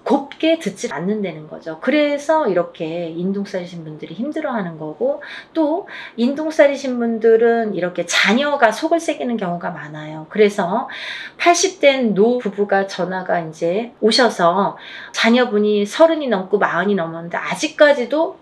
곱게 듣지 않는다는 거죠. 그래서 이렇게 인동살이신 분들이 힘들어하는 거고, 또 인동살이신 분들은 이렇게 자녀가 속을 새기는 경우가 많아요. 그래서 80된 노 부부가 전화가 이제 오셔서 자녀분이 30이 넘고 40이 넘었는데 아직까지도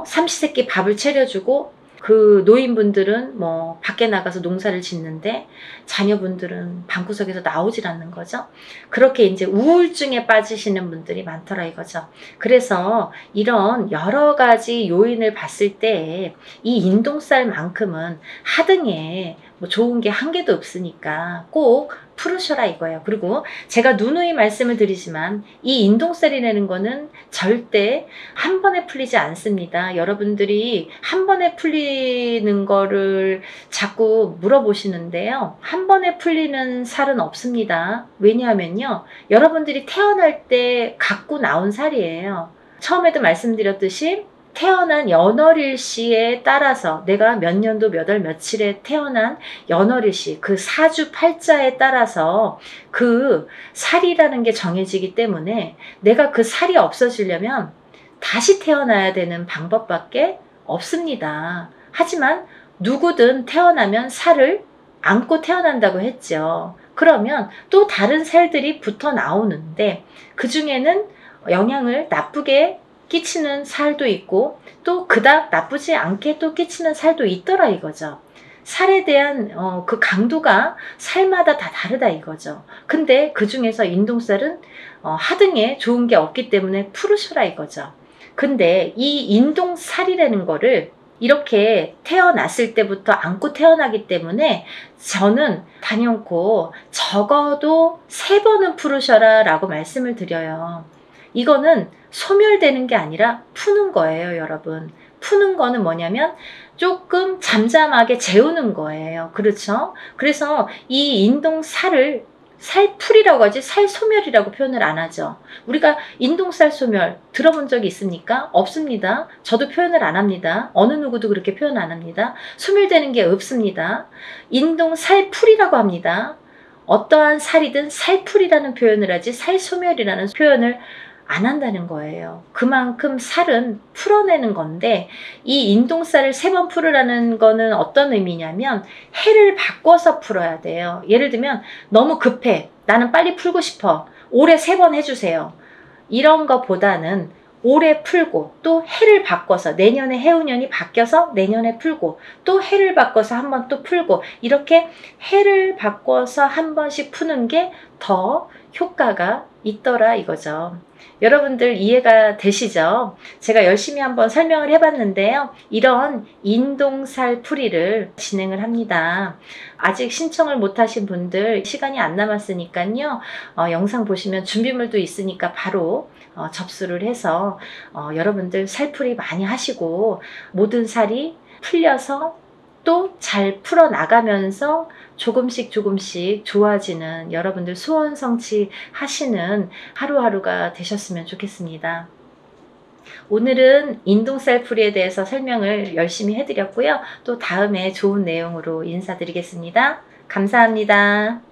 삼시세끼 밥을 차려주고, 그 노인분들은 뭐 밖에 나가서 농사를 짓는데 자녀분들은 방구석에서 나오질 않는 거죠. 그렇게 이제 우울증에 빠지시는 분들이 많더라 이거죠. 그래서 이런 여러 가지 요인을 봤을 때 이 인동살만큼은 하등에 뭐 좋은 게 한 개도 없으니까 꼭 풀으셔라 이거예요. 그리고 제가 누누이 말씀을 드리지만 이 인동살이라는 거는 절대 한 번에 풀리지 않습니다. 여러분들이 한 번에 풀리는 거를 자꾸 물어보시는데요. 한 번에 풀리는 살은 없습니다. 왜냐하면요, 여러분들이 태어날 때 갖고 나온 살이에요. 처음에도 말씀드렸듯이 태어난 연월일시에 따라서 내가 몇 년도 몇 월 며칠에 태어난 연월일시 그 사주 팔자에 따라서 그 살이라는 게 정해지기 때문에 내가 그 살이 없어지려면 다시 태어나야 되는 방법밖에 없습니다. 하지만 누구든 태어나면 살을 안고 태어난다고 했죠. 그러면 또 다른 살들이 붙어 나오는데 그 중에는 영향을 나쁘게 끼치는 살도 있고 또 그닥 나쁘지 않게 또 끼치는 살도 있더라 이거죠. 살에 대한 그 강도가 살마다 다 다르다 이거죠. 근데 그 중에서 인동살은 하등에 좋은 게 없기 때문에 풀으셔라 이거죠. 근데 이 인동살이라는 거를 이렇게 태어났을 때부터 안고 태어나기 때문에 저는 단연코 적어도 3번은 풀으셔라 라고 말씀을 드려요. 이거는 소멸되는 게 아니라 푸는 거예요, 여러분. 푸는 거는 뭐냐면 조금 잠잠하게 재우는 거예요. 그렇죠? 그래서 이 인동살을 살풀이라고 하지 살소멸이라고 표현을 안 하죠. 우리가 인동살 소멸 들어본 적이 있습니까? 없습니다. 저도 표현을 안 합니다. 어느 누구도 그렇게 표현 안 합니다. 소멸되는 게 없습니다. 인동살풀이라고 합니다. 어떠한 살이든 살풀이라는 표현을 하지 살소멸이라는 표현을 안 한다는 거예요. 그만큼 살은 풀어내는 건데 이 인동살을 3번 풀으라는 거는 어떤 의미냐면 해를 바꿔서 풀어야 돼요. 예를 들면 너무 급해. 나는 빨리 풀고 싶어. 올해 3번 해주세요. 이런 거보다는 올해 풀고 또 해를 바꿔서 내년에 해운년이 바뀌어서 내년에 풀고 또 해를 바꿔서 한 번 또 풀고 이렇게 해를 바꿔서 한 번씩 푸는 게 더 효과가 있더라 이거죠. 여러분들 이해가 되시죠? 제가 열심히 한번 설명을 해봤는데요. 이런 인동살 풀이를 진행을 합니다. 아직 신청을 못하신 분들 시간이 안 남았으니까요. 영상 보시면 준비물도 있으니까 바로 접수를 해서 여러분들 살풀이 많이 하시고 모든 살이 풀려서 또 잘 풀어나가면서 조금씩 좋아지는 여러분들 소원 성취하시는 하루하루가 되셨으면 좋겠습니다. 오늘은 인동살 풀이에 대해서 설명을 열심히 해드렸고요. 또 다음에 좋은 내용으로 인사드리겠습니다. 감사합니다.